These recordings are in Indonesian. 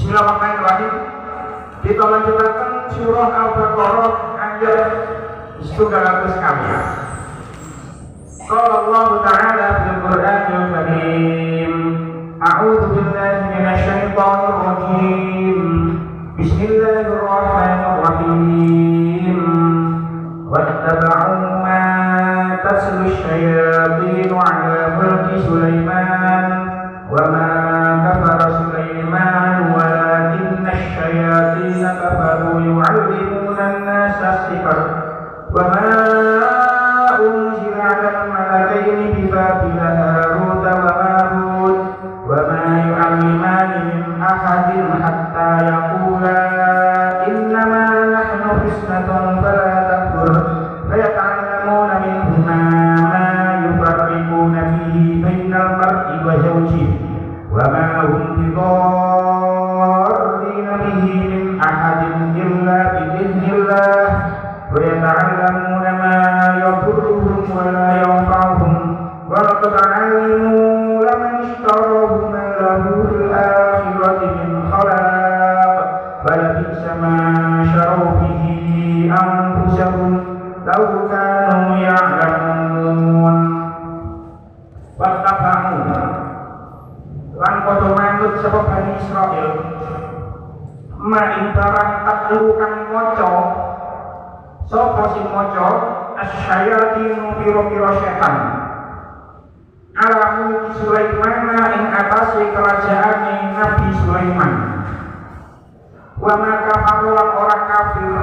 Bismillahirrahmanirrahim. Kita lanjutkan surah Al-Baqarah ayat 100 kali. Qala Allah Ta'ala fil Qur'anil Karim. A'udzu billahi minasy syaithanir rajim. Bismillahirrahmanirrahim. Wattaba'u ma tatlu asy-syayatin 'ala mulki Sulaiman wa ma kafara Sulaiman walakinna asy-syayatin kafaru yu'allimuna an-nasa as-sihr wa ma unzila 'ala al-malakaini bi Babila Harut wa Marut wa ma yu'allimani min ahadin hatta yaqula innama nahnu fitnatun fala takfur fayata'allamuna minhuma ma yufarriquna bihi bainal mar'i wa zawjihi wa ma hum bidarrina bihi min ahadin illa bi'idznillah wa yata'allamuna ma yadurruhum wa la yanfa'uhum wa laqad 'alimu laman ishtarahu ma lahu fil akhirati min khalaq falabi'sa ma sharu bihi anfusahum law kanu ya'lamun. Wattaba'u lan padha manut sapa Bani Israil ma ing barang taklu kang maca sapa sing maca asyayatin pira-pira setan ala mulki Sulaiman ing atase kerajaane Nabi Sulaiman wa maka lan ora kafir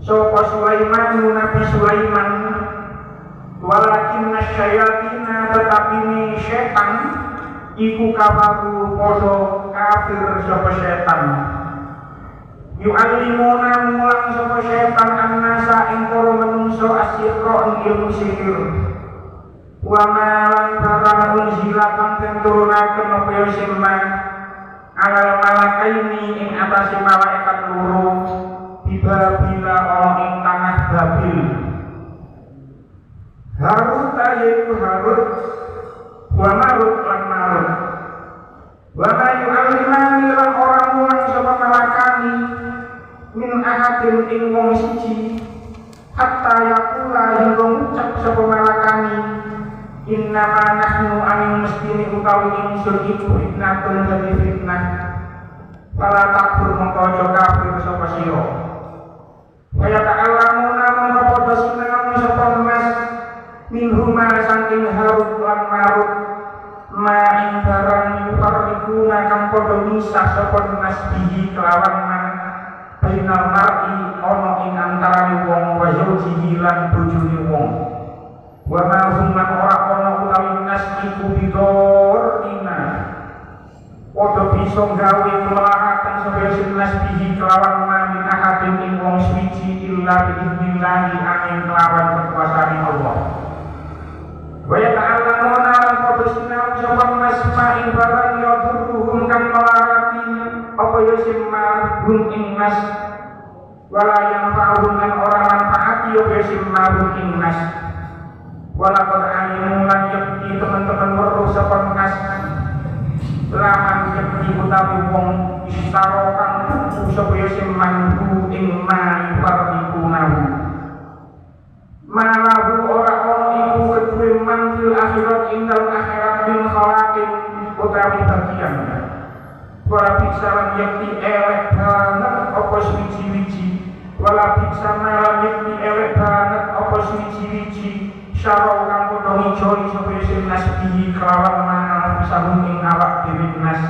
sapa Sulaiman Nabi Sulaiman walakin asyayatin tetapi ni setan iku kafaru podo kafir sapa setan yu'allimuna mulang sapa setan annasa ing para manungsa asyikra ing ilmu sihir wa ma lan barang unzila kang den turunaken apa ya sirma alal malakaini ing atase malaikat loro di Babila ana ing tanah Babil. Harut yaitu Harut, wa Marut lan Marut. Wa ma yu'allimani lan orang mulang sapa malakani min ahadin ing wong siji hatta yaqula hingga ngucap sapa malakani innama nahnu aning mestine utawi ingsun iku fitnatun dadi fitnah. Fala takfur mongko aja kafir sapa sira. Kaya ta'alamuna mongko padha sinau sapa mas minhuma saking Harut lan Marut ma ing barang yufarriquna kang padha misah sapa nas bihi kelawan man bainal mar'i ana ing antarané wong wa zawjihi lan bojone wong. Wa ma hum lan ora ana utawi nas iku bidorina padha bisa gawe kelaratan sapa nas bihi kelawan man min ahadin ing wong suci illa biidznillah angin kelawan kekuasaan Allah. Wa yata'allamuna lan padha sinau sapa masma ing barang yadurruhum kang melarati apa ya simma hum ing nas wala yang fa'hum lan ora manfaati ya simma hum ing nas wala qad alimu lan yakti teman-teman weruh sapa nas laman yakti utawi wong istaro kang tuku sapa ya simma hum ing ma farikunahu malahu ora ono iku kedue manfil akhirat indal akhirat bin khalakin utawi bagian wala bisa lan yakti elek banget apa suci-wici wala bisa lan yakti elek banget apa suci-wici syarau kang padha ngijoli sapa nas bihi kelawan manal bisa ing awak dhewe nas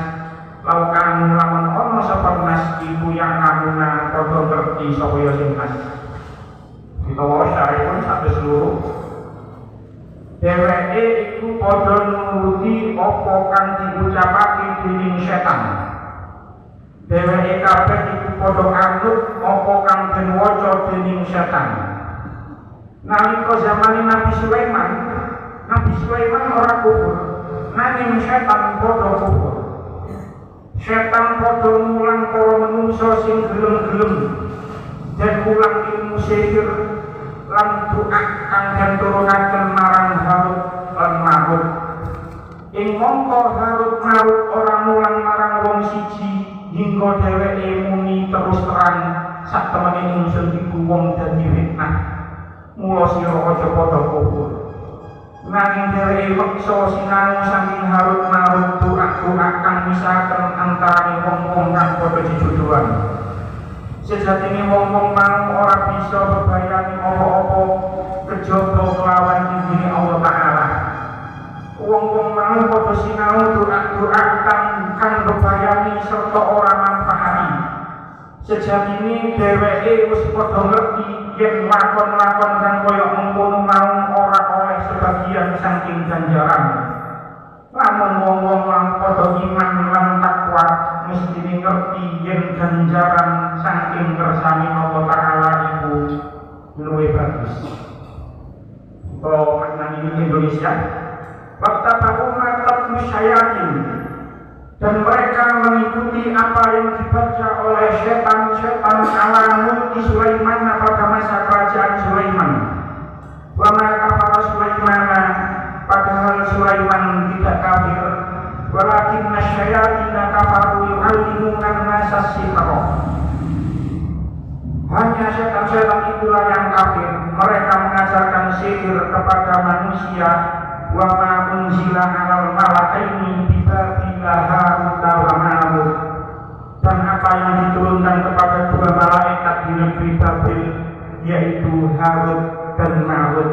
laukan lamun ono sapa nas iku yang ngamuna padha ngerti sapa nas. Kita wae syaripun sampai seluruh dheweke iku padha nuruti apa kang diucapake dening setan. Dheweke kabeh iku padha anut apa kang den waca dening setan. Nalika zamane Nabi Sulaiman ora kufur, nanging setan padha kufur. Setan padha mulang para manungsa sing gelem-gelem dan ulang ilmu sihir lan doa kang den turunaken marang Harut lan Marut. Ing mongko Harut Marut ora mulang marang wong siji hingga dheweke muni terus terang sak temene ingsun iku wong dadi fitnah. Mula sira aja padha kufur. Nanging dheweke meksa sinau saking Harut Marut doa kang misahaken antarané wong-wong kang padha jejodohan. Sejatine wong-wong mau ora bisa bebayani apa-apa kejaba kelawan izine Allah Ta'ala. Wong-wong mau padha sinau doa-doa kang bebayani serta ora manfaati. Sejatine dheweke wis padha ngerti yen lakon-lakon kang kaya mengkono mau ora oleh sebagian saking ganjaran. Lamun wong-wong mau padha iman lan takwa mesti ngerti yen ganjaran saking kersane Allah Ta'ala itu luwih bagus. Kalau maknanya di Indonesia waktu umat musyayatin dan mereka mengikuti apa yang dibaca oleh setan-setan ala mulki Sulaiman pada masa kerajaan Sulaiman. Wa ma kafara Sulaiman padahal Sulaiman tidak kafir. Walakin nasyayatina kafaru yu'allimuna an-nasa sihra. Hanya setan-setan itulah yang kafir. Mereka mengajarkan sihir kepada manusia. Wa ma unzila 'alal malakaini bi Babila Harut wa Marut. Dan apa yang diturunkan kepada dua malaikat di negeri Babil, yaitu Harut dan Marut.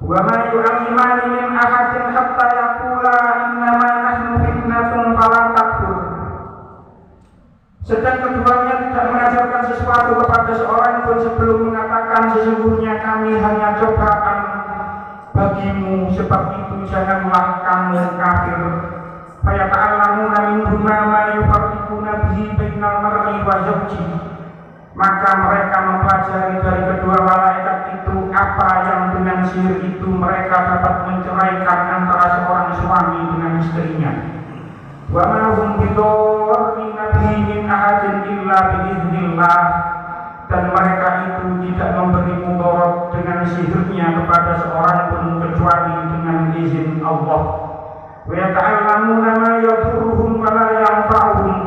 Wa ma yu'allimani min ahadin hatta yaqula innama nahnu fitnatun fala takfur. Sedang keduanya tidak mengajarkan sesuatu kepada seorang pun sebelum mengatakan sesungguhnya kami hanya cobaan bagimu, sebab itu janganlah kamu kafir. Fa ta'allamuna minhuma ma yufarriquna bihi bainal mar'i wa zawjihi. Maka mereka mempelajari dari kedua malaikat itu apa yang dengan sihir itu mereka dapat menceraikan antara seorang suami dengan istrinya. Wa ma hum bidarrina bihi min ahadin illa biiznillah. dan mereka itu tidak memberi mudarat dengan sihirnya kepada seorang pun kecuali dengan izin Allah. Wa yata'allamuna ma yadurruhum wa la yanfa'uhum,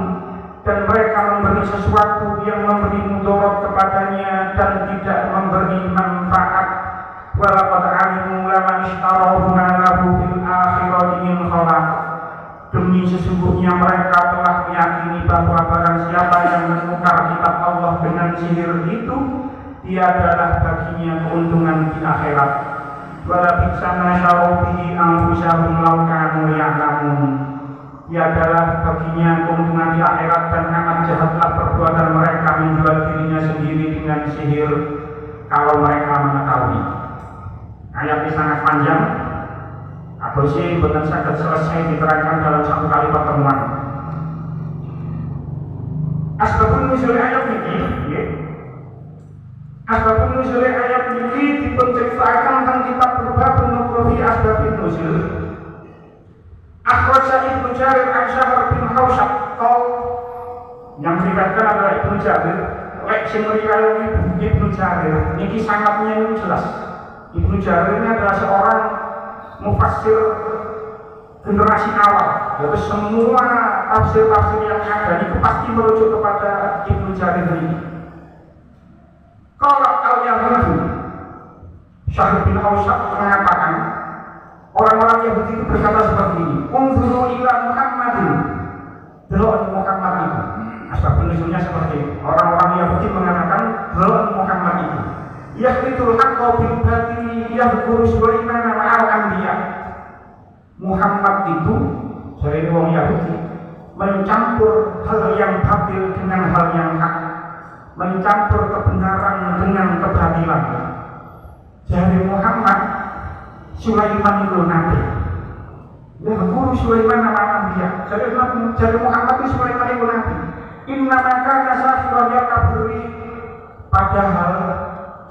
dan mereka memberi sesuatu yang memberi mudarat kepadanya dan tidak memberi manfaat. Wa laqad 'alimu laman ishtarahu ma lahu fil akhirati min khalaq, demi sesungguhnya mereka telah meyakini bahwa barang siapa yang menukar kitab Allah dengan sihir itu, tiadalah baginya keuntungan di akhirat. Wala bi'sa ma syaru bihi anfusahum law kanu ya'lamun, tiadalah baginya keuntungan di akhirat, dan amat jahatlah perbuatan mereka menjual dirinya sendiri dengan sihir kalau mereka mengetahui. Ayat ini sangat panjang. Aku sih bukan sangat selesai diterangkan dalam satu kali pertemuan. Asbabun nuzul ayat ini, asbabun nuzul ayat ini dipenceritakan tentang kitab Berbabun Nubuwi Asbabun Nuzul. Akhraja Ibnu Jarir an Syahr bin Hausyab kau yang diriwayatkan adalah Ibnu Jarir. Lek sing riwayat Ibnu Jarir ini sangatnya itu jelas. Ibnu Jarir ini adalah seorang mufassir generasi awal. Jadi semua tafsir-tafsir yang ada itu pasti merujuk kepada Ibnu Jarir ini. Kalau al-Yahudi, Syahr bin Hausyab mengatakan, orang-orang Yahudi itu berkata seperti ini, unzuru ila Muhammadin, delok Muhammad itu. Asbab nuzulnya seperti itu. Orang-orang Yahudi mengatakan delok Muhammad itu. Yakhlitul haqqa bil batili yadhkuru Sulaiman ma'al anbiya. Muhammad itu dari orang Yahudi mencampur hal yang batil dengan hal yang hak, mencampur kebenaran dengan kebatilan. Dari Muhammad, Sulaiman itu nabi. Yadhkuru Sulaiman ma'al anbiya. Dari Muhammad itu Sulaiman itu nabi. Inna makana sahiran yakaburi, padahal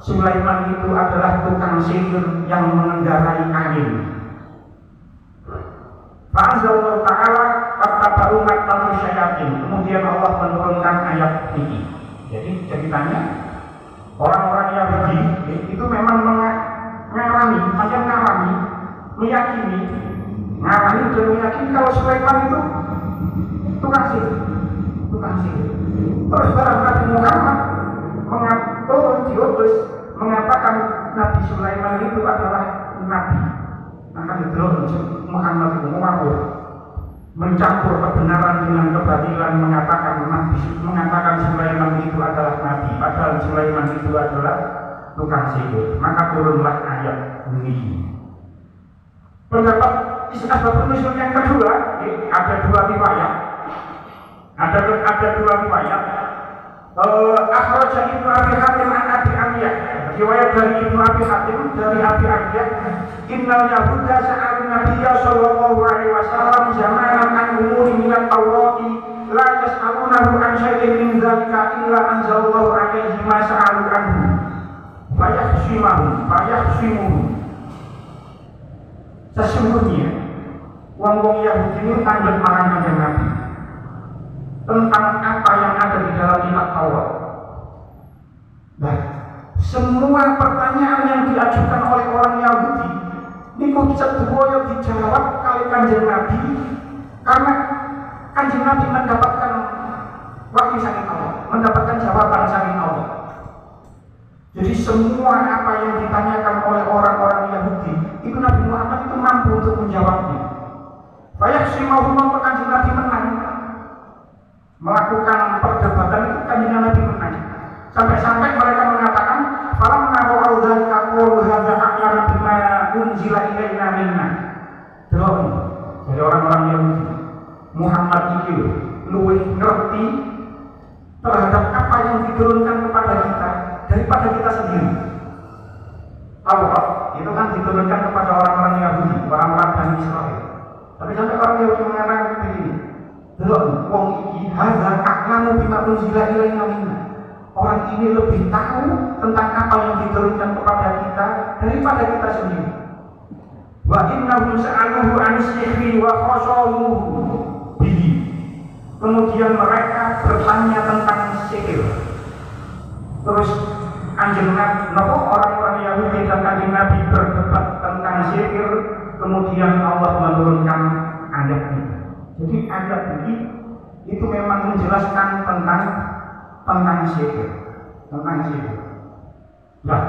Sulaiman itu adalah tukang sihir yang mengendarai angin. Fa'anzallahu ta'ala fattabaru maktanu syayatin. Kemudian Allah menurunkan ayat ini. Jadi ceritanya orang-orang Yahudi itu memang mengarani, macam ngarani, meyakini kalau Sulaiman itu tukang sihir. Terus barang Nabi Muhammad turun diutus mengatakan Nabi Sulaiman itu adalah nabi, maka diterus Muhammad itu mencampur kebenaran dengan kebatilan, mengatakan Sulaiman itu adalah nabi, padahal Sulaiman itu adalah tukang sihir. Maka turunlah ayat ini. Pendapat asbab nuzul yang kedua, ada dua riwayat. Ada dua riwayat. Akhraja Ibnu Abi Hatim an Abi Amiyah, riwayat dari Ibnu Abi Hatim dari Abi Amiyah, innal yahuda sa'alun nabiyya sallallahu alaihi wasallam zamanan an umuri minat Tawrati la yas'alunahu an syai'in min dzalika illa anzalallahu alaihi ma sa'alu anhu fayahsimuhu. Sesungguhnya wong-wong Yahudi ini tanglet marang kanjeng Nabi tentang apa yang ada di dalam kitab Taurat. Nah, semua pertanyaan yang diajukan oleh orang Yahudi niku sedaya dijawab kali kanjeng Nabi, karena kanjeng Nabi mendapatkan wahyu saking Allah, mendapatkan jawaban saking Allah. Jadi semua apa yang ditanyakan oleh orang-orang Yahudi itu Nabi Muhammad itu mampu untuk menjawabnya. Fayahsimuhu, kanjeng Nabi menang. Melakukan perdebatan itu kanjeng Nabi menang. Sampai-sampai mereka mengatakan, falamma ra'au dzalika qalu hadza a'lamu bima unzila ilaina minna. Delok dari orang-orang Yahudi, Muhammad itu luwih ngerti terhadap apa yang diturunkan kepada kita daripada kita sendiri. Taurat itu kan diturunkan kepada orang-orang Yahudi, orang-orang Bani Israel. Tapi sampai orang Yahudi mengatakan begini, delok wong iki hadza a'lamu bima unzila ilaina minna. Orang ini lebih tahu tentang apa yang diturunkan kepada kita daripada kita sendiri. Wa innahum sa'aluhu an sihri wa khasaluhu bihi. Kemudian mereka bertanya tentang sihir Terus Kanjeng Nabi, orang-orang Yahudi dan Kanjeng Nabi berdebat tentang sihir, kemudian Allah menurunkan ayat ini. Jadi ayat ini itu memang menjelaskan tentang sihir, Nah,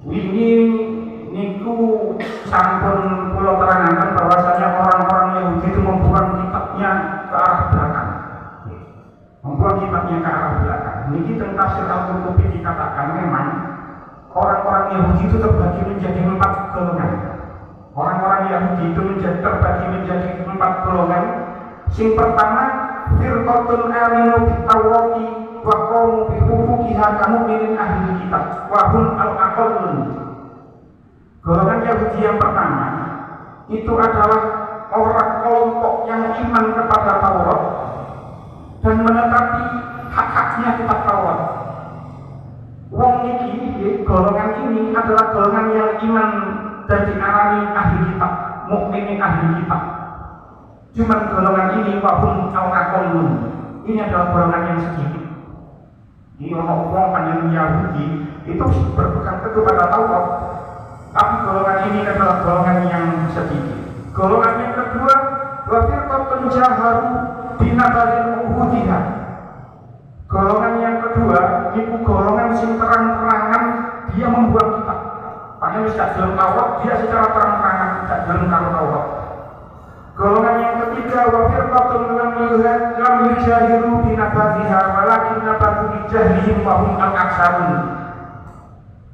ini niku sampun kula terangaken bahwasanya orang-orang Yahudi itu membuang kitabnya ke arah belakang. Niki tentang tafsir Al-Qurtubi dikatakan memang orang-orang Yahudi itu terbagi menjadi 4 golongan. Orang-orang Yahudi itu terbagi menjadi 4 golongan. Sing pertama, firqatun aminu bit-tawrati wa qaumu bi huquqiha kamu'minin ahli kitab wa hum al-aqallun. Golongan Yahudi yang pertama itu adalah orang kelompok yang iman kepada Taurat dan menetapi hak-haknya kitab Taurat. Wong niki, golongan ini adalah golongan yang iman dan diarani ahli kitab, mukminin ahli kitab. Cuman golongan ini wahum al-aqallun. Ini adalah golongan yang sedikit. Ini orang-orang panjang Yahudi itu berpegang teguh pada Taurat, tapi golongan ini adalah golongan yang sedikit. Golongan yang kedua, wa firqatun jaharu binabalil uhudiha. Golongan yang kedua itu golongan sing terang-terangan dia membuang kitab. Padahal tidak dalam Taurat, dia secara terang-terangan tidak dalam Taurat. Golongan yang ketiga, wa firqatun lam yujahiru binabatiha walakin nabatu bijahlihim wa hum al-aksarun.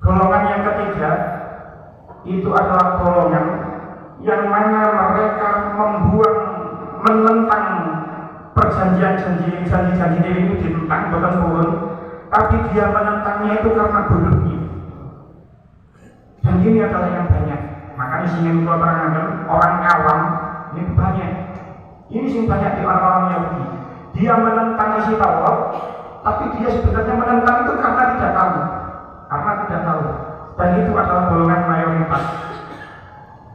Golongan yang ketiga itu adalah golongan yang mana mereka menentang janji ini ditentang, bukan turun, tapi dia menentangnya itu karena bodohnya. Dan ini adalah yang banyak. Makanya sini kalau terangkan orang awam ini banyak. Ini sih banyak di orang-orang Yahudi. Dia menentang isi Taurat, tapi dia sebenarnya menentang itu karena tidak tahu. Dan itu adalah golongan mayoritas.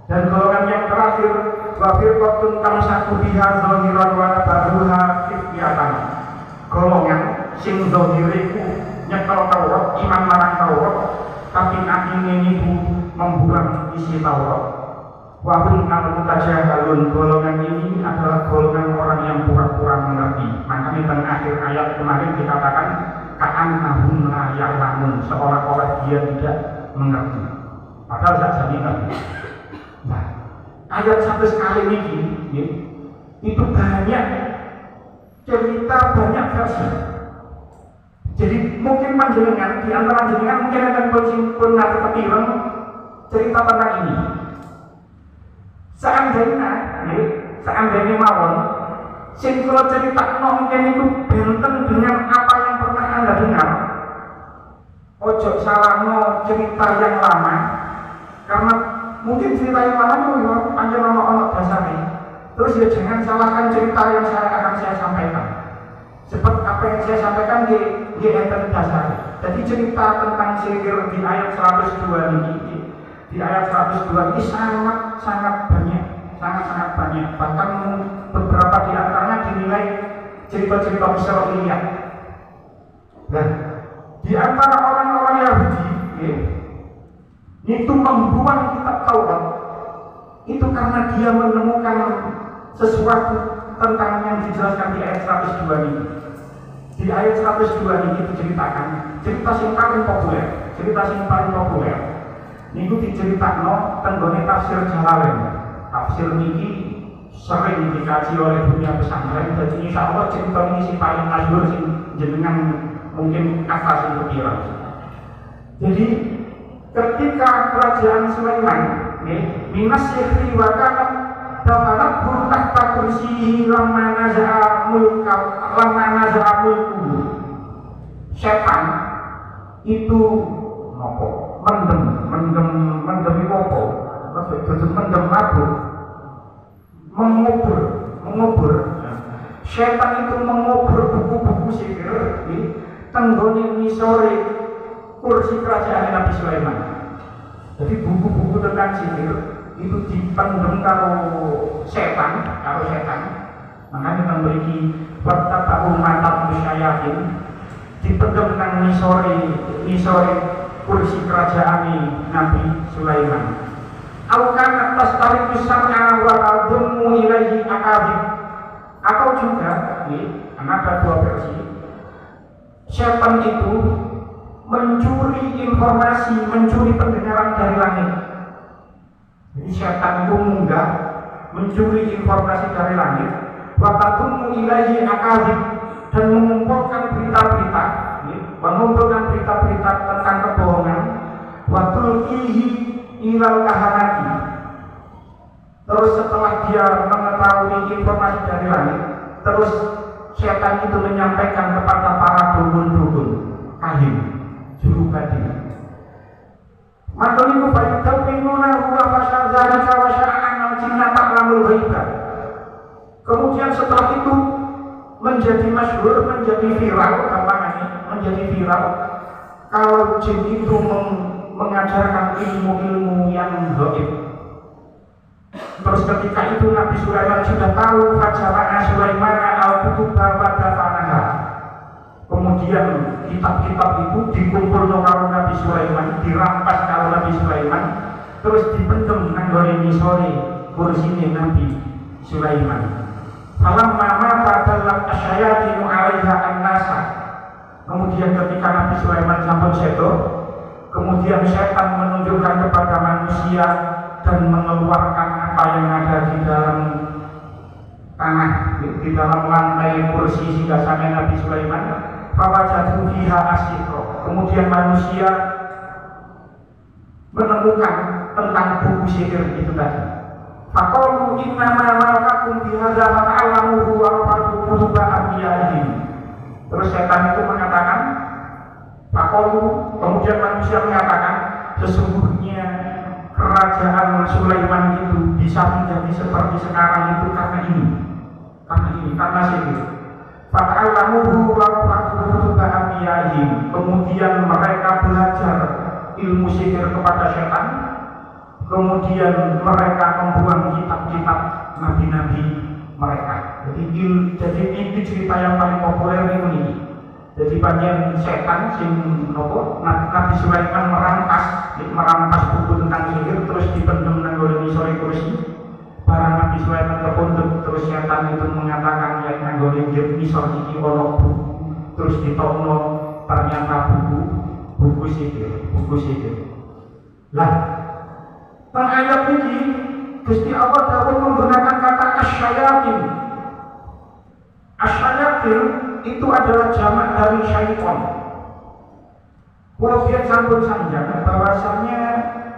Dan golongan yang terakhir, wa firqatun tamsaku biha zahiran wa nabaruha fi'atan. Golongan sing zahiriku nyekel Taurat, iman marang Taurat, tapi akhirnya niku membuang isi Taurat. Wa hum al-mutajahalun. Golongan ini adalah golongan orang yang pura-pura mengerti. Makanya di akhir ayat kemarin dikatakan ka'annahum la ya'lamun, seolah-olah dia tidak mengerti. Padahal saja mengerti. Nah, ayat sampai sekali ini itu banyak cerita, banyak versi. Jadi mungkin panjenengan di antara panjenengan mungkin akan bersimpul nanti kepileng cerita tentang ini. Seandainya mawon sing kula cerita mungkin itu benten dengan apa yang pernah Anda dengar. Ojo salahno cerita yang lama, karena mungkin cerita yang lama itu panjang ono dasarnya. Terus ya jangan salahkan cerita yang saya sampaikan. Sebab apa yang saya sampaikan di enten dasarnya. Jadi cerita tentang sihir di ayat 102 ini, di ayat 102 ini sangat banyak. Bahkan beberapa di antaranya dinilai cerita-cerita Israiliyat. Dan di antara orang-orang Yahudi itu membuang kitab Taurat itu karena dia menemukan sesuatu tentang yang dijelaskan di ayat 102 ini. Di ayat 102 ini diceritakan cerita yang paling populer. Niku diceritakno tenggone tafsir Jalalain. Tafsir niki sering dikaji oleh dunia pesantren. Jadi insya Allah cerita ini si paling masyhur sing jenengan mungkin kata sing kepira. Jadi ketika kerajaan Sulaiman minas sihri wa kanat dafanat tahta kursihi lamma naza'a mulku. Setan itu mendem mengubur. Setan itu mengubur buku-buku sihir di tenggone misore kursi kerajaan Nabi Sulaiman. Jadi buku-buku tentang sihir itu dipendem karo setan. Makanya memiliki wattaba'u ma tatlu syayatin dipendem nang nisore kursi kerajaan Nabi Sulaiman. Au kana tastariqu sam'a wa tadummu ilaihi akabid. Atau juga ada dua versi. Setan itu mencuri informasi, mencuri pendengaran dari langit. Jadi setan itu munggah mencuri informasi dari langit, wa tadummu ilaihi akabid, dan mengumpulkan berita-berita, tentang kebohongan, wa tulqihi ilal kahanati. Terus setelah dia mengetahui informasi dari langit, terus setan itu menyampaikan kepada para dukun-dukun, kahin, juru gading. Matoliku fayudawinuna huwa fasyadzalika wa sya'an al-jinna ta'lamul ghaibah. Kemudian setelah itu menjadi masyhur, menjadi viral, menjadi viral kalau jin itu mengajarkan ilmu-ilmu yang gaib. Terus ketika itu Nabi Sulaiman sudah tahu, fajara'a Sulaiman al-kutuba wa dafanaha. Kemudian kitab-kitab itu dikumpul karo Nabi Sulaiman, dirampas karo Nabi Sulaiman, terus dipendem nang gone nisore kursine Nabi Sulaiman. Falamma mata dalam asyayatinu 'alaiha an-nasa. Kemudian ketika Nabi Sulaiman sampun sedo, kemudian setan menunjukkan kepada manusia dan mengeluarkan apa yang ada di dalam tanah, di dalam lantai kursi sehingga sampai Nabi Sulaiman. Fawajadu fiha asyikro. Kemudian manusia menemukan tentang buku sihir itu tadi. Faqalu innama malakakum bihadza fata'allamuhu wa rafa'u kutuba anbiya'ihim. Terus setan itu mengatakan, faqalu, kemudian manusia mengatakan, sesungguhnya kerajaan Sulaiman itu bisa menjadi seperti sekarang itu karena sihir. Fata'allamuhu wa rafa'u kutuba anbiya'ihim. Kemudian mereka belajar ilmu sihir kepada setan. Kemudian mereka membuang kitab-kitab nabi-nabi mereka. Jadi ini cerita yang paling populer ini. Jadi bagian setan sing Nabi Sulaiman merampas buku tentang sihir, terus dipendem nang ngisore kursi. Barang Nabi Sulaiman kepundhut, terus setan itu mengatakan yang nang ngisor iki ana buku, terus ditokno ternyata buku sihir. Lah, pada ayat ini Gusti Allah dawuh menggunakan kata asyayatin. Asyayatin itu adalah jamak dari syaitan. Kalau dia campur sanjang bahwasanya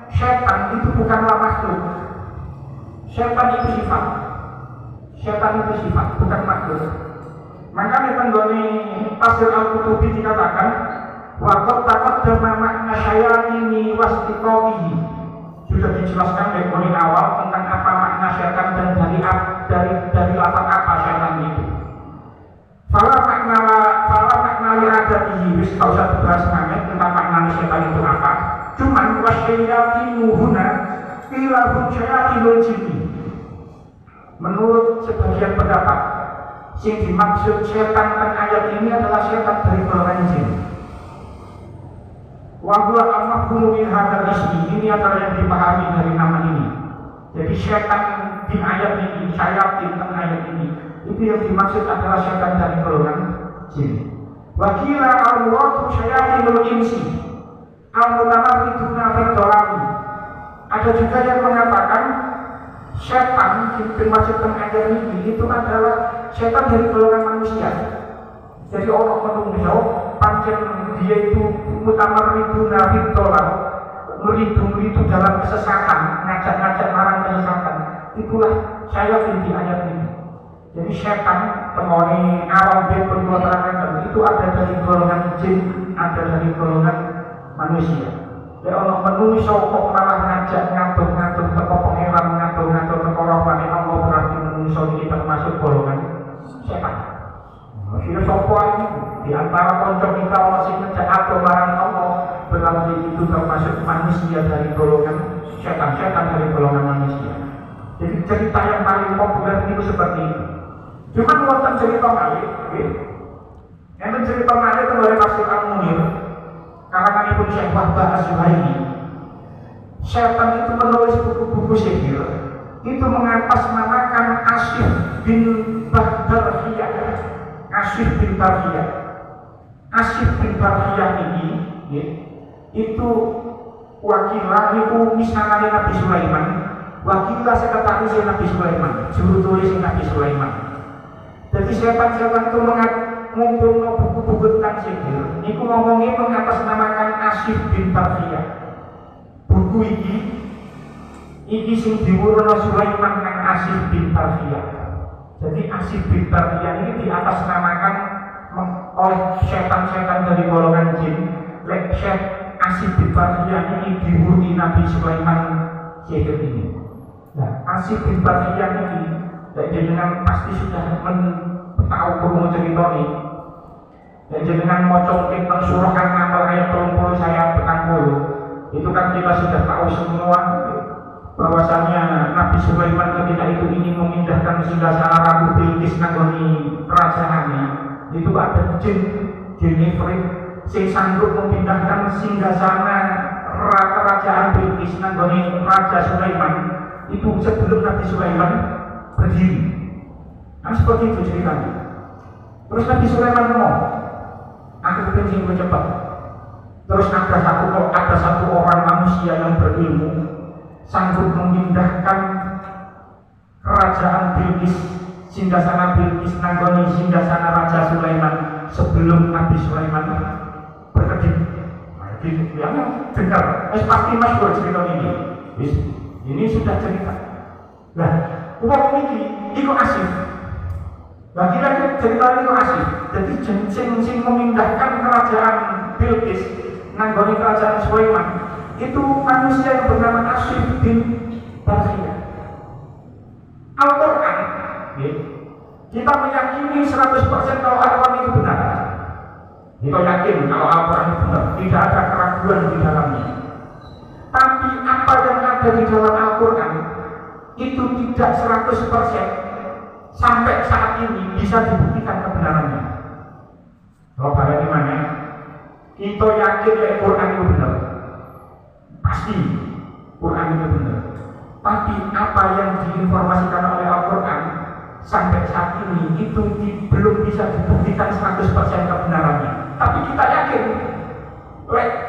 setan itu bukanlah makhluk. Setan itu sifat, bukan makhluk. Maka di penggoni tafsir Al-Qutubi dikatakan wa qad taqaddama makna syayatini wastiqaqihi. Sudah dijelaskan dari awal tentang apa makna setan dan dari lafaz apa setan itu. Fala makna li'adatihi, wis tak usah dibahas banget tentang makna setan itu apa. Cuman wasyayatinu huna ilahun syayatinul jinni. Menurut sebagian pendapat, yang dimaksud setan dan ayat ini adalah setan dari golongan jin. Wahwa al-mafhumu min hadzal ismi, ini adalah yang dipahami dari nama ini. Jadi setan di ayat ini, syayatin dan ayat ini, itu yang dimaksud adalah setan dari golongan jin. Wakila al-watu syayatinul insi al-mutamarriduna fid dhalali. Ada juga yang mengatakan setan yang dimaksud dengan ayat ini itu adalah setan dari golongan manusia. Jadi orang menungso pancen dia itu mutamarriduna fid dhalal, meridu dalam kesesatan, ngajak marang kesesatan. Itulah syayatin di ayat ini. Jadi setan temoni awal pun terangkan itu ada dari golongan jin, ada dari golongan manusia. Ya Allah menungso kok malah ngajak ngatur teko pangeran, ngatur teko rohane Allah, berarti menungso ini termasuk golongan setan. Maksudnya sopo ini di antara konco kita masih ngajak atur marang Allah, berarti itu termasuk manusia dari golongan setan dari golongan manusia. Jadi cerita yang paling populer itu seperti itu. Cuman wonten cerita malih, nggih. Enten cerita malih teng tafsir Al-Munir. Karanganipun Syekh Wahbah Az-Zuhaili. Setan itu menulis buku-buku sihir. Itu mengatasnamakan Asif bin Barhiyah. Asif bin Barhiyah. Asif bin Barhiyah ini, nggih, itu wakilah niku misanane Nabi Sulaiman. Wakilah sekretaris Nabi Sulaiman, juru tulis Nabi Sulaiman. Jadi setan-setan itu ngumpulno buku-buku tentang sihir. Niku ngomongnya mengatasnamakan Asif bin Barhiyah. Buku iki sing diwurna Sulaiman nang Asif bin Barhiyah. Jadi Asif bin Barhiyah ini diatasnamakan oleh setan-setan dari golongan jin. Lek Asif bin Barhiyah ini diwurni Nabi Sulaiman sihir ini. Nah, Asif bin Barhiyah ini dengan pasti sudah tahu kurung cerita ini. Dengan mocok kita surah kan amal ayat 30 saya 40. Itu kan kita sudah tahu semua bahwasanya Nabi Sulaiman ketika itu ingin memindahkan singgasana Ratu Bilqis nangoni kerajaannya. Itu ada jin Ifrit sing sanggup memindahkan singgasana kerajaan Bilqis nangoni Raja Sulaiman. Itu sebelum Nabi Sulaiman berdiri. Nah seperti itu ceritanya. Terus Nabi Sulaiman ngomong, aku pengen cepat. Terus ada satu orang manusia yang berilmu sanggup memindahkan kerajaan Bilqis, singgasana Bilqis nanggoni singgasana Raja Sulaiman sebelum Nabi Sulaiman berkedip. Nah, dengar, pasti masyhur cerita ini. Ini sudah cerita. Nah, uang ini itu Asif. Bagi lagi cerita itu Asif. Jadi sing memindahkan kerajaan Bilqis nanggoni kerajaan Sulaiman itu manusia yang bernama Asif bin Barhiyah. Al-Quran, kita meyakini 100% kalau Al-Quran itu benar. Kita yakin kalau Al-Quran itu benar, tidak ada keraguan di dalamnya. Tapi apa yang ada di dalam Al-Quran itu tidak 100% sampai saat ini bisa dibuktikan kebenarannya. Kalau kalian gimana? Kita yakin Al-Quran itu benar. Pasti Quran itu benar. Tapi apa yang diinformasikan oleh Al-Quran sampai saat ini itu belum bisa dibuktikan 100% kebenarannya. Tapi kita yakin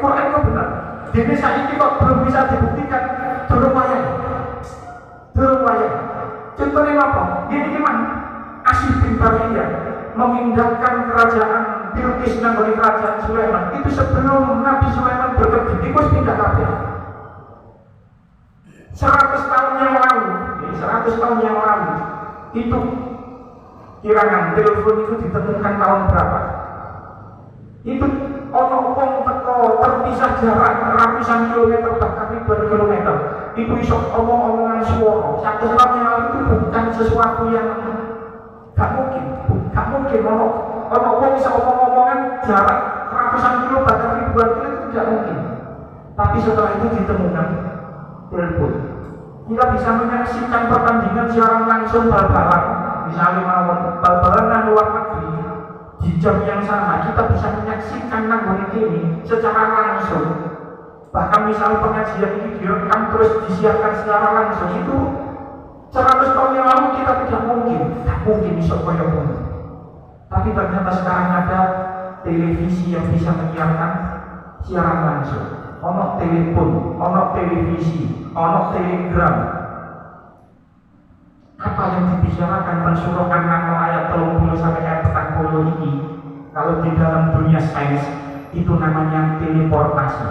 Quran itu benar. Di Indonesia ini kok belum bisa dibuktikan. Durung wayah. Contohnya apa? Ini gimana? Asif bin Barhiyah memindahkan kerajaan Bilqis nanggoni kerajaan Sulaiman itu sebelum Nabi Sulaiman berkedip. Itu pindah kabeh. 100 tahun yang lalu itu kirangan telepon itu ditemukan tahun berapa? Itu ono wong teko terpisah jarak ratusan kilometer bahkan ribuan kilometer. Itu iso omong-omongan suara. 100 tahun yang lalu itu bukan sesuatu yang gak mungkin. Ono wong bisa omong-omongan jarak ratusan kilo bahkan ribuan kilo itu tidak mungkin. Tapi setelah itu ditemukan telepon. Kita bisa menyaksikan pertandingan siaran langsung bal-balan, misalnya mawon bal-balan nang luar negeri di jam yang sama kita bisa menyaksikan nanggone ini secara langsung. Bahkan misalnya pengajian ini direkam terus disiarkan secara langsung itu 100 tahun yang lalu kita tidak mungkin bisa koyo ngono. Tapi ternyata sekarang ada televisi yang bisa menyiarkan siaran langsung. Ono telepon, ono televisi, ono telegram. Apa yang dibicarakan mensurahkan nama ayat 30 sampai ayat 40 ini, kalau di dalam dunia sains itu namanya teleportasi.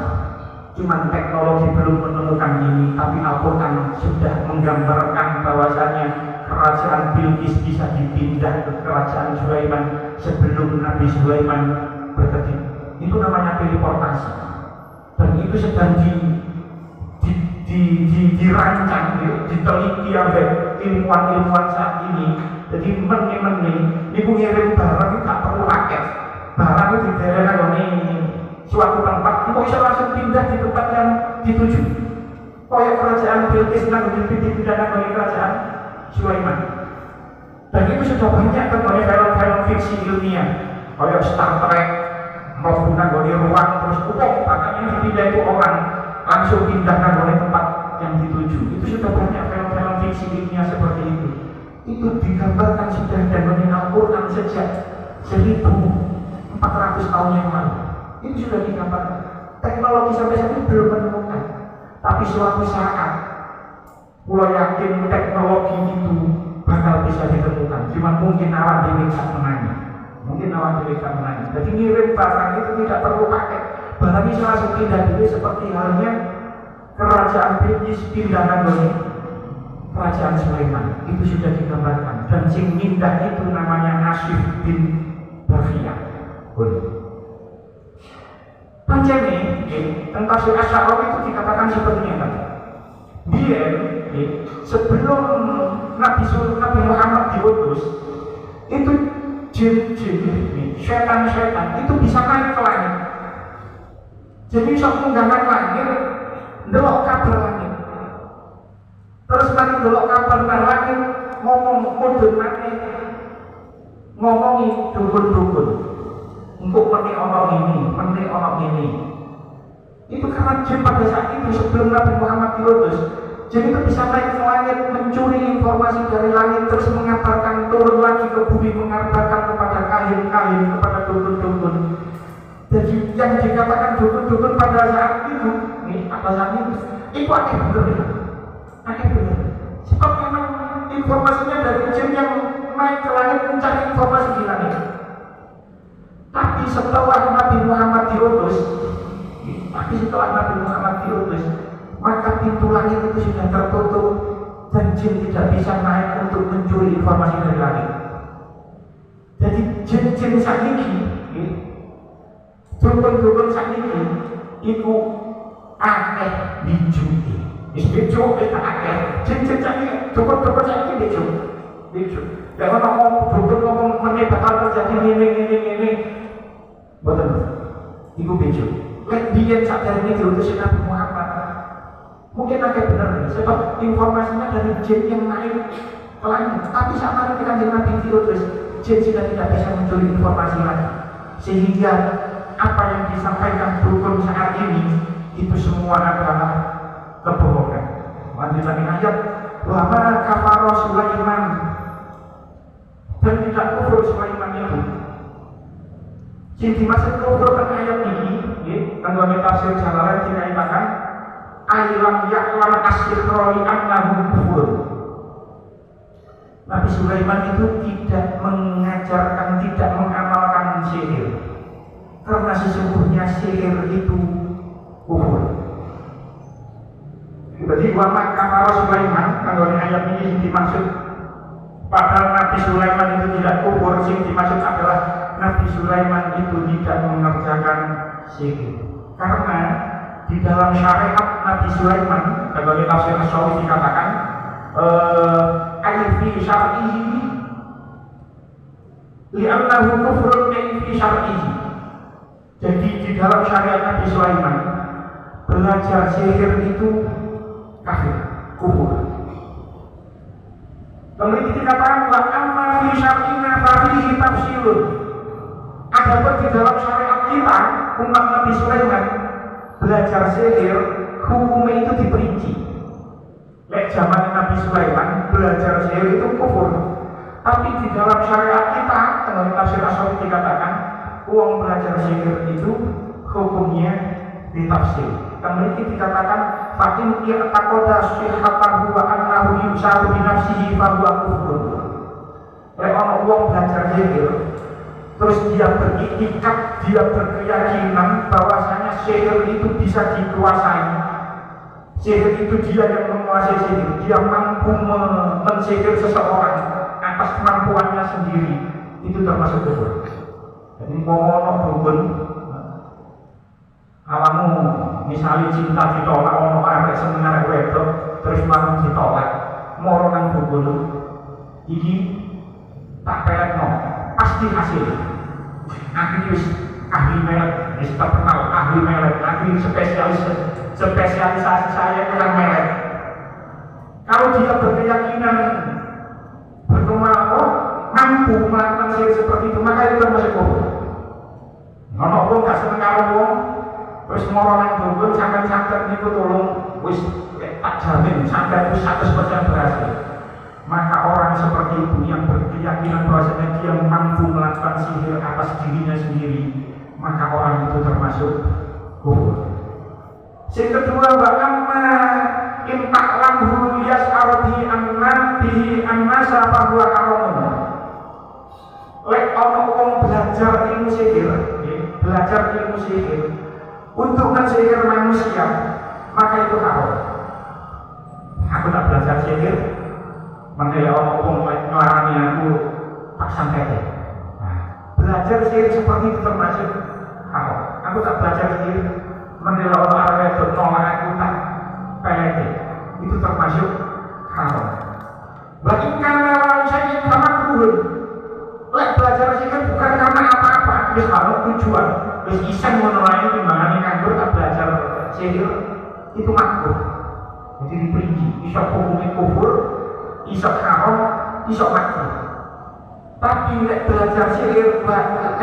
Cuman teknologi belum menemukan ini, tapi Al-Quran sudah menggambarkan bahwasanya kerajaan Bilqis bisa dipindah ke kerajaan Sulaiman sebelum Nabi Sulaiman berkedip. Itu namanya teleportasi. Dan itu sedang dirancang, diteliti oleh ilmuwan-ilmuwan saat ini. Jadi meni-meni, ini ngirim barang itu tak perlu paket. Barang itu di daerah ini suatu tempat, itu bisa langsung pindah di tempat yang dituju. Kayak kerajaan Bilqis nanti dipindah ke kerajaan Sulaiman. Dan itu sudah banyak tentunya film-film fiksi ilmiah kayak Star Trek, melakukan di ruang terus bahkan yang dipindah itu orang langsung pindah ke tempat yang dituju. Itu sudah banyak film-film fiksi ilmiah seperti itu. Itu digambarkan sudah dan Al-Quran sejak 1400 tahun yang lalu. Itu sudah digambarkan. Teknologi sampai saat ini belum menemukan. Tapi suatu saat, pulau yakin teknologi itu bakal bisa ditemukan. Cuma mungkin awan dewi menanya. Mungkin awan dewi menanya. Jadi ngirim barang itu tidak perlu pakai. Barang ini langsung pindah dulu seperti halnya kerajaan British pindah dari kerajaan Sulaiman. Itu sudah digambarkan. Dan sing pindah itu namanya Nasib bin Bafiyah. Pancene tentang surah Asy'ariyah itu dikatakan seperti ini kan. Dia sebelum Nabi Muhammad diutus itu jin-jin, setan-setan itu bisa naik ke langit. Jadi sok menggangan langit, ndelok kabar langit. Terus nanti ndelok kabar langit ngomong mudun mati, ngomongi dukun-dukun. Untuk menik orang ini. Itu karena jin pada saat itu sebelum Nabi Muhammad diutus, jin itu bisa naik ke langit, mencuri informasi dari langit, terus mengabarkan turun lagi ke bumi, mengabarkan kepada kahin-kahin, kepada dukun-dukun. Jadi yang dikatakan dukun-dukun pada saat itu, itu akeh bener. Sebab memang informasinya dari jin yang naik ke langit mencari informasi di langit. Tapi setelah Nabi Muhammad diutus, maka pintu langit itu sudah tertutup dan jin tidak bisa naik untuk mencuri informasi dari langit. Jadi jin-jin sakniki, dukun-dukun sakniki, itu akeh bijuki. Bijuk itu akeh. Jin-jin sakniki, dukun-dukun sakniki bijuk. Dan orang dukun ngomong menit bakal terjadi ini. Betul, itu bejul. Dia saat ini diutus Nabi Muhammad. Mungkin agak benar, sebab informasinya dari jin yang naik ke langit. Tapi saat ketika Nabi diutus, jin sudah tidak bisa mencuri informasi lagi. Sehingga apa yang disampaikan dukun saat ini itu semua adalah kebohongan. Lanjutan ayat, wa ma kafara Sulaiman, dan tidak kufur Sulaiman itu. Sing dimaksud kufur kan ayat ini, tanggal tafsir Jalalain dikatakan aylam ya'lam asyroli annahu kufur. Nabi Sulaiman itu tidak mengajarkan, tidak mengamalkan sihir, karena sesungguhnya sihir itu kufur. Jadi wama kafara Sulaiman, tanggal ayat ini dimaksud padahal Nabi Sulaiman itu tidak kufur, sing dimaksud adalah Nabi Sulaiman itu tidak mengerjakan sihir. Karena di dalam syariat Nabi Sulaiman, sebagai tafsir As-Sawi dikatakan ayat fi syar'ihi li'annahu kufrun fi syar'ihi. Jadi di dalam syariat Nabi Sulaiman belajar sihir itu kafir, kufur. Kemudian dikatakan wa amma fi syar'ina fa fihi tafsirun. Adapun di dalam syariat kita, umat Nabi Sulaiman belajar sihir, hukumnya itu diperinci. Lek zaman Nabi Sulaiman belajar sihir itu kufur. Tapi di dalam syariat kita, dengan tafsir As-Sawi dikatakan, uang belajar sihir itu hukumnya ditafsir. Kemudian dikatakan, fatin i'taqada sihhatahu wa annahu yusaru bi nafsihi fa huwa kufur. Lek ana uang belajar sihir, terus dia beriktikad, dia berkeyakinan bahwasanya sihir itu bisa dikuasai. Sihir itu dia yang menguasai sihir, dia mampu mensihir seseorang atas kemampuannya sendiri, itu termasuk kufur. Jadi ngomong dukun, alamu misalnya cinta ditolak, ono arek semenar wedok, terus malu ditolak, moro nang dukun, iki tak peletno, pasti hasil. Akhirnya ahli melek, terkenal ahli melek, ahli spesialisasi saya tentang melek. Kalau dia berkeyakinan berkemau, mampu melakukan sihir seperti itu, maka itu termasuk kufur. Ono wong gak seneng karo wong, wis moro nang dukun santet-santet niku tolong wis tak jamin santet itu 100% berhasil. Maka orang seperti itu yang berkeyakinan bahwasanya dia mampu melakukan sihir atas dirinya sendiri, maka orang itu termasuk kufur. Yang kedua, wa amma impak lamhu yas'arudi an-nasa fahuwa haramun. Lek ono wong belajar ilmu sihir, untuk mensihir manusia, maka itu haram. Aku tak belajar sihir, makanya ono wong ngelarani aku tak santet. Belajar sihir seperti itu termasuk haram. Aku tak belajar sihir, makanya ono arep itu nolak aku tak pelete. Itu termasuk haram. Bahkan kalau saya sama kurun, lek belajar sihir bukan karena apa-apa, wis harus tujuan, wis iseng menolak timbangan nganggur tak belajar sihir itu makruh. Jadi diperinci, iso hukumnya kufur, iso haram, iso makruh. Tapi lek belajar sihir, bahkan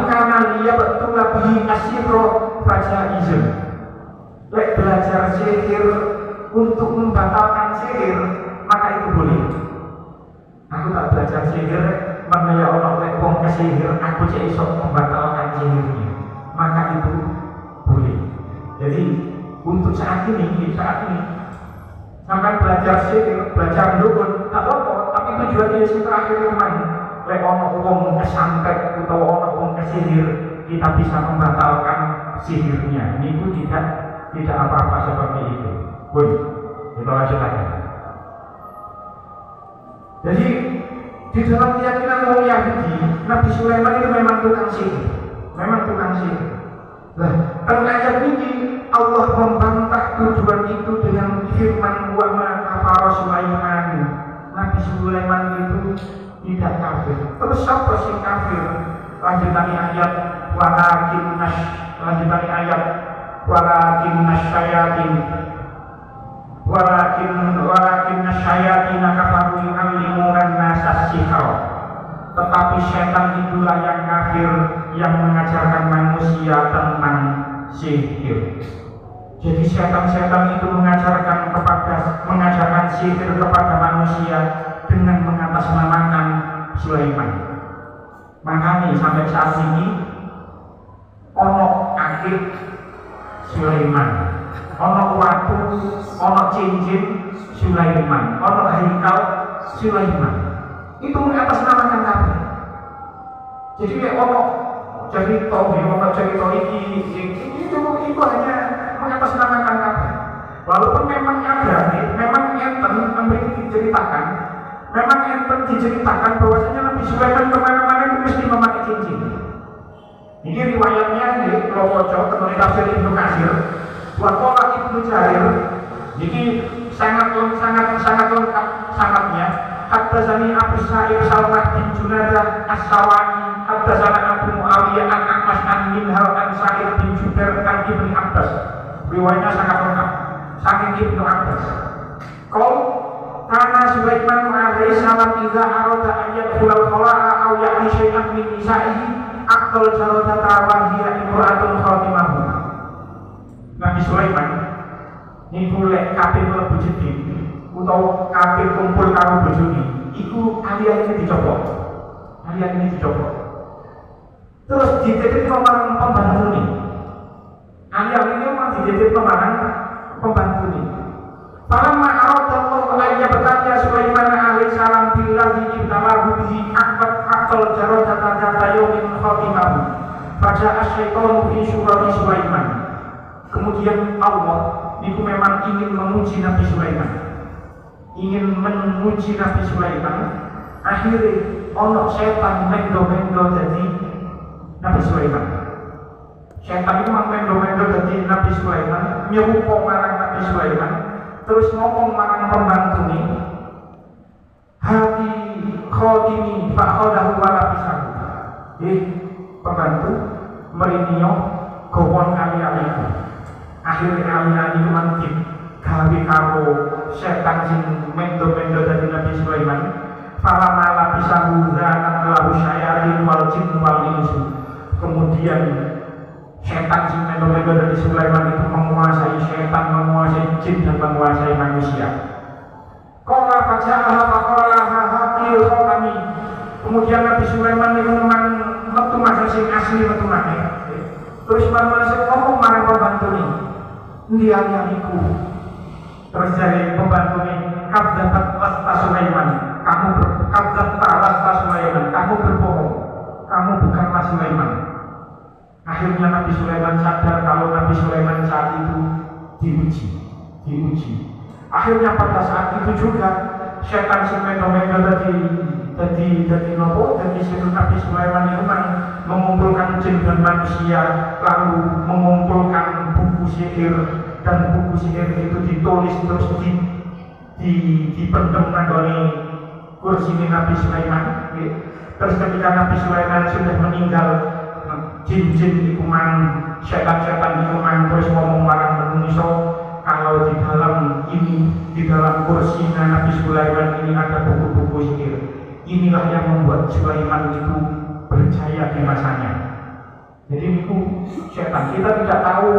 karena dia betul lebih asyikro baca izin. Lek belajar sihir untuk membatalkan sihir, maka itu boleh. Aku tak belajar sihir, maknanya orang lek wong kesihir, aku cek iso membatalkan sihirnya, maka itu boleh. Jadi untuk saat ini sampai belajar sihir, belajar dukun, tak apa, tapi tujuannya yang terakhir kemana? Lek orang wong kesantet atau orang wong kesihir, kita bisa membatalkan sihirnya. Ini pun tidak apa-apa seperti itu. Pun kita lanjut lagi. Jadi di dalam keyakinan orang Yahudi, Nabi Sulaiman itu memang tukang sihir. Nah, karena ayat ini Allah membantah tujuan itu dengan firman wa ma kafara Sulaiman. Nabi Sulaiman itu tidak kafir. Terus siapa sih kafir? Lanjut dari ayat walakin nasyayatin kafaru yu'allimuna nasa sihra. Tetapi setan itulah yang kafir, yang mengajarkan manusia tentang sihir. Jadi setan-setan itu mengajarkan sihir kepada manusia dengan mengatasnamakan Sulaiman. Makanya sampai saat ini ono akid Sulaiman, ono watu, ono cincin Sulaiman, ono haikal Sulaiman. Itu mengatasnamakan Nabi. Jadi ono cerita itu hanya mengatasnamakan Nabi. Walaupun memang ada, memang enten diceritakan bahwasanya Nabi Sulaiman kemana-mana itu mesti memakai cincin. Ini riwayatnya di Lokojo, penulis tafsir Ibnu Katsir, Wakola Ibnu Jarir. Ini sangat lengkap sangatnya. Haddatsani Abu Sa'id Salmah bin Junadah As-Sawani, haddatsana Abu Muawiyah an-A'mash an Minhal an Sa'id bin Jubair an Ibnu Abbas. Riwayatnya sangat lengkap. Saking Ibnu Abbas. Karena Sulaiman alaihi salam idza arada an yadkhulal khala'a aw ya'ti syai'an min nisa'ihi aqtal jaradata wa hiya imra'atun khatimahu. Nabi Sulaiman niku lek kabeh mlebu jeding utawa kabeh kumpul karo bojone iku aliyane dicopot. Terus dititipno marang pembantune. Aliyane memang dititipno marang pembantune. Falamma aradallahu ayya bataya Sulaiman alaihi salam billahi ibtalahu bihi aqtal jaradata data yawmin khatimahu. Faja'a syaitanu fi surati Sulaiman. Kemudian Allah itu memang ingin menguji Nabi Sulaiman. Akhirnya ono setan mendo-mendo jadi Nabi Sulaiman. Setan itu memang mendo-mendo jadi Nabi Sulaiman, nyerupa marang Nabi Sulaiman, terus ngomong marang pembantu ini, hati khotimi fa'khodahu walabisahu. Pembantu merinio gowon ali-aliku. Akhirnya ali-ali mantip gawe karo setan sing mendo-mendo dadi Nabi Sulaiman. Fala malabi nafsahu dzanat lahu syayatin wal jin wal insu. Kemudian setan si mendo-mendo dari Sulaiman itu menguasai setan, menguasai jin dan menguasai manusia. Qala faja'aha faqalaha haqil qawmi. Kemudian Nabi Sulaiman itu memang metu manusia sing asli metu maneh. Terus manusia ngomong marang pembantu ini, ndiang iku. Terus dari pembantu ini, kadzabat lasta Sulaiman. Kamu berbohong. Kamu bukanlah Sulaiman. Akhirnya Nabi Sulaiman sadar kalau Nabi Sulaiman saat itu diuji. Akhirnya pada saat itu juga setan si mendo-mendo jadi Nabi Sulaiman itu mengumpulkan jin dan manusia, lalu mengumpulkan buku sihir, dan buku sihir itu ditulis terus dipendam nangoni kursi Nabi Sulaiman. Terus ketika Nabi Sulaiman sudah meninggal, jin-jin itu setan-setan itu terus ngomong marang manusia kalau di dalam kursi Nabi Sulaiman ini ada buku-buku sihir. Inilah yang membuat Sulaiman itu berjaya di masanya. Jadi itu setan. Kita tidak tahu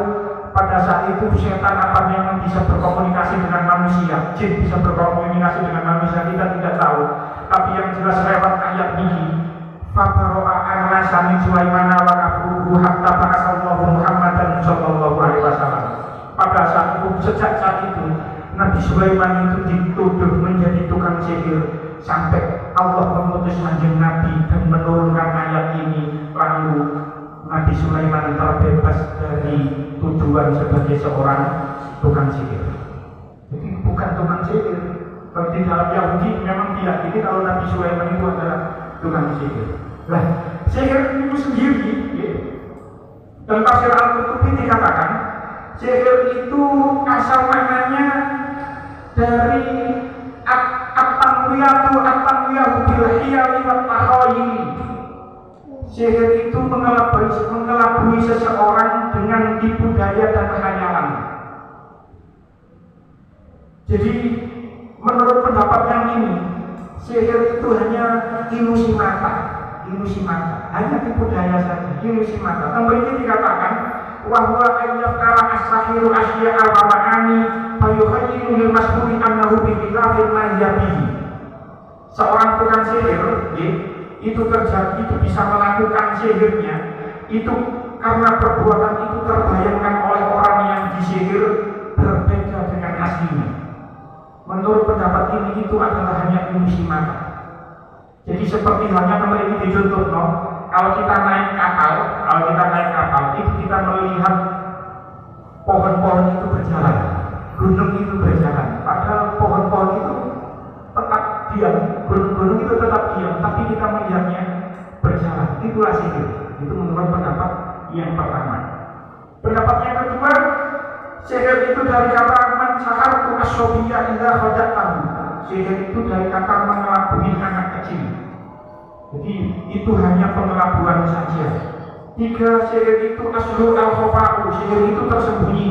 pada saat itu setan apa yang bisa berkomunikasi dengan manusia. Jin bisa berkomunikasi dengan manusia, kita tidak tahu. Tapi yang jelas lewat ayat ini, Fabaro'a an-nasa min Sulaiman wa kafuruhu hatta ba'atsallahu Muhammadan sallallahu alaihi wasallam. Pada saat itu, sejak saat itu, Nabi Sulaiman itu dituduh menjadi tukang sihir sampai Allah mengutus Kanjeng Nabi dan menurunkan ayat ini, lalu Nabi Sulaiman terbebas dari tuduhan sebagai seorang tukang sihir. Jadi bukan tukang sihir. Kalau di dalam Yahudi memang tidak. Jadi kalau Nabi Sulaiman itu adalah tukang sihir. Nah, sihir itu sendiri, dalam tafsir Al-Qurtubi dikatakan, sihir itu asal maknanya dari at-tanwiyahu bil hiyali wat takhayul. Sihir itu mengelabui seseorang dengan tipu daya dan khayalan. Jadi menurut pendapat yang ini, sihir itu hanya ilusi mata, hanya tipu daya saja, ilusi mata. Tambah ini dikatakan wahwa ayyafkara as-sahiru asya'a wa ma'ani fayukhayyiru lil mas'uli annahu bi khilafil mayabihi. Seorang tukang sihir itu terjadi, itu bisa melakukan sihirnya itu karena perbuatan itu terbayangkan oleh orang yang disihir berbeda dengan aslinya. Menurut pendapat ini itu adalah hanya ilusi mata. Jadi seperti halnya memiliki contoh, kalau kita naik kapal itu kita melihat pohon-pohon itu berjalan, gunung itu berjalan, padahal pohon-pohon itu tetap diam, gunung-gunung itu tetap diam, tapi kita melihatnya berjalan. Itulah sihir. Itu menurut pendapat yang pertama. Pendapat yang kedua, sihir itu dari kata man sahartu as-sobiyya idza khajatahu. Sihir itu dari kata mengelabui anak kecil. Jadi itu hanya pengelabuan saja. Tiga, sihir itu aslu al-khofa'u. Sihir itu tersembunyi.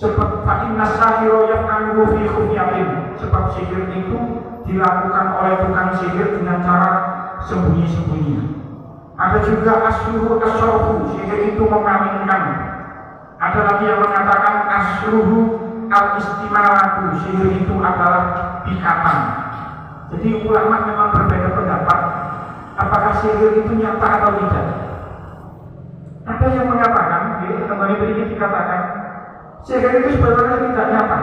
Sebab fa'inna sahiro yaf'aluhu fi khufyatin. Sebab sihir itu dilakukan oleh tukang sihir dengan cara sembunyi-sembunyi. Ada juga asluhu as-sorfu. Sihir itu mengawinkan. Ada lagi yang mengatakan asluhu al-istimalatu. Sihir itu adalah ikatan. Jadi ulama memang berbeda pendapat apakah sihir itu nyata atau tidak. Ada yang mengatakan, kembali berikut dikatakan, sihir itu sebenarnya tidak nyata.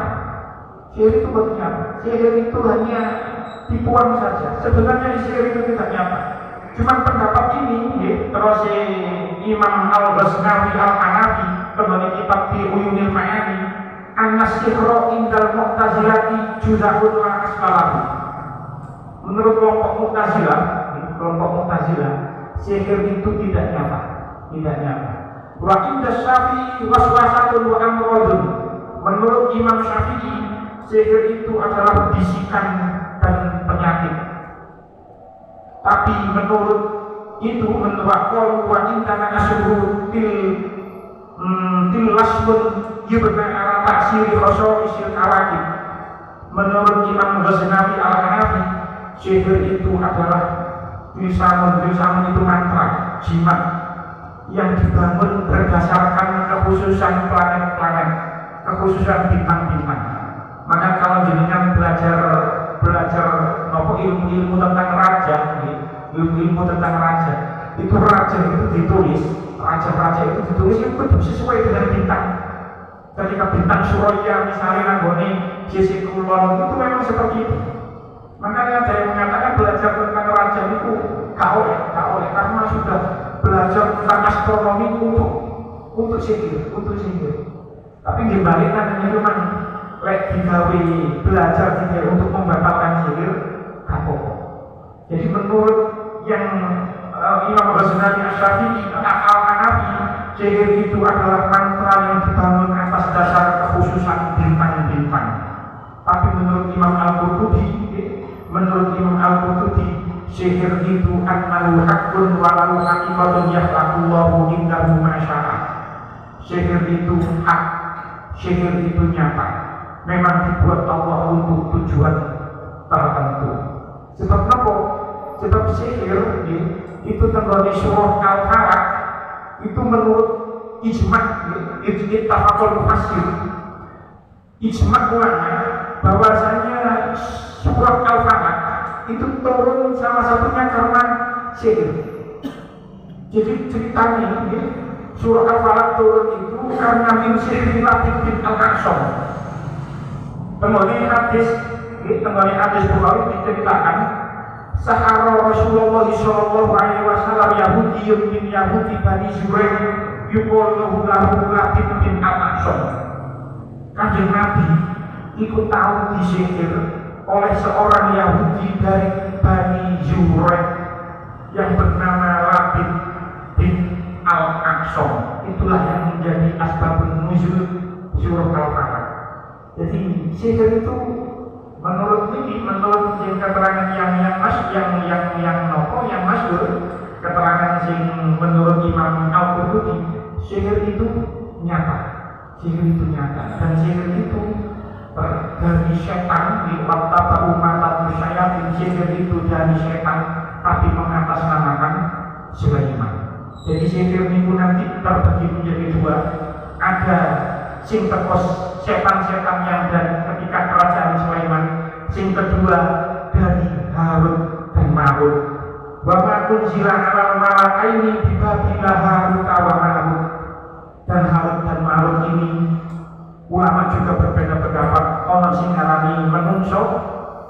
Sihir itu bukan nyata. Sihir itu hanya tipuan saja. Sebenarnya sihir itu tidak nyata. Cuma pendapat ini, terus Imam Al-Ghaznawi Al-Hanafi kembali kitab di Uyunil Ma'ani, an-nasihro indal mu'tazilati juzahun la asfalahu. Menurut kelompok Mu'tazilah, sihir itu tidak nyata. Wa inda Syafi'i waswasatun wa amradun. Menurut Imam Syafi'i, sihir itu adalah bisikan dan penyakit. Tapi menurut qalu wa intana asruhu til lasmun yubna ala ta'siri khasaisil kawakib. Menurut Imam Ghaznawi Al-Hanafi, sihir itu adalah trisam itu mantra, jimat yang dibangun berdasarkan kekhususan planet-planet, kekhususan bintang-bintang. Maka kalau jenengan belajar ilmu tentang raja, ilmu tentang raja, itu raja itu ditulis, raja itu ditulis itu sesuai dengan bintang. Ketika bintang Surya misalnya nanggone sisi kulon itu memang seperti itu. Makanya ada yang mengatakan belajar tentang raja itu gak oleh karena sudah belajar tentang astronomi untuk sihir. Tapi dibalik namanya cuma digawe belajar sihir untuk membatalkan sihir gak apa-apa. Jadi menurut yang Imam Ghazali Asy-Syafi'i Al-Hanafi, sihir itu adalah mantra yang dibangun atas dasar kekhususan bintang-bintang. Tapi menurut Imam Al-Qurtubi, sihir itu annahu haqqun wa lahu haqiqatun yahlaqullahu indahu ma syaa. Sihir itu hak, sihir itu nyata. Memang dibuat Allah untuk tujuan tertentu. Sebab apa? Sebab sihir itu tenggone surah Al-Falaq itu menurut ijma' ittafaqul mufassir, ijma' ulama bahwasanya surah Al-Falaq itu turun salah satunya karena sihir. Jadi ceritanya surah Al-Falaq turun itu karena min sihri Labid bin Al-Aqsam. Tenggone hadis Bukhari diceritakan sahara Rasulullah sallallahu alaihi wasallam Yahudiyyun min Yahudi Bani Zuraik yuqalu lahu Labid bin Al-Aqsam. Kanjeng Nabi ikut tahu disihir oleh seorang Yahudi dari Bani Zuraik yang bernama Labid bin Al-Aqsam. Itulah yang menjadi asbabun nuzul surah Al-Falaq. Jadi sihir itu menurut keterangan yang masyhur, keterangan sing menurut Imam Al-Qurtubi, sihir itu nyata, dan sihir itu dari setan di waktu umat syayatin. Sihir itu dari setan tapi mengatasnamakan Sulaiman. Jadi sihir itu nanti terbagi menjadi dua. Ada sing tekos setan-setan yang dari ketika kerajaan Sulaiman, sing kedua dari Harut dan Marut. Wa ma tunzila 'alal malakaini bi Babila Harut wa Marut. Dan Harut dan Marut ini ulama juga berbeda pendapat. Ono sing ngarani menungso,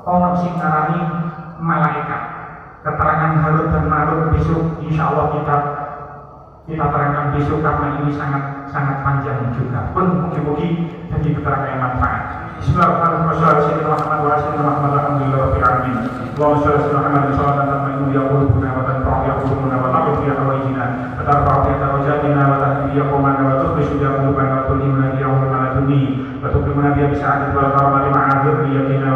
ono sing ngarani malaikat. Keterangan Harut dan Marut besok insyaallah kita terangkan besok karena ini sangat panjang juga. Pun mugi-mugi jadi keterangan yang manfaat. Bismillahirrahmanirrahim. Alhamdulillahirabbil alamin. Allahumma shalli ala Muhammad wa sallallahu alaihi wa sallam wa tanfa'u yaquluna wa ta'budu ya hawaijina wa tarfa'u ya darajatina wa tahdi ya qomana wa tukhrishu ya qulubana wa tulhimna ya umma laduni wa tukrimuna bi sa'adati wal karamati ma'a dhurriyyatina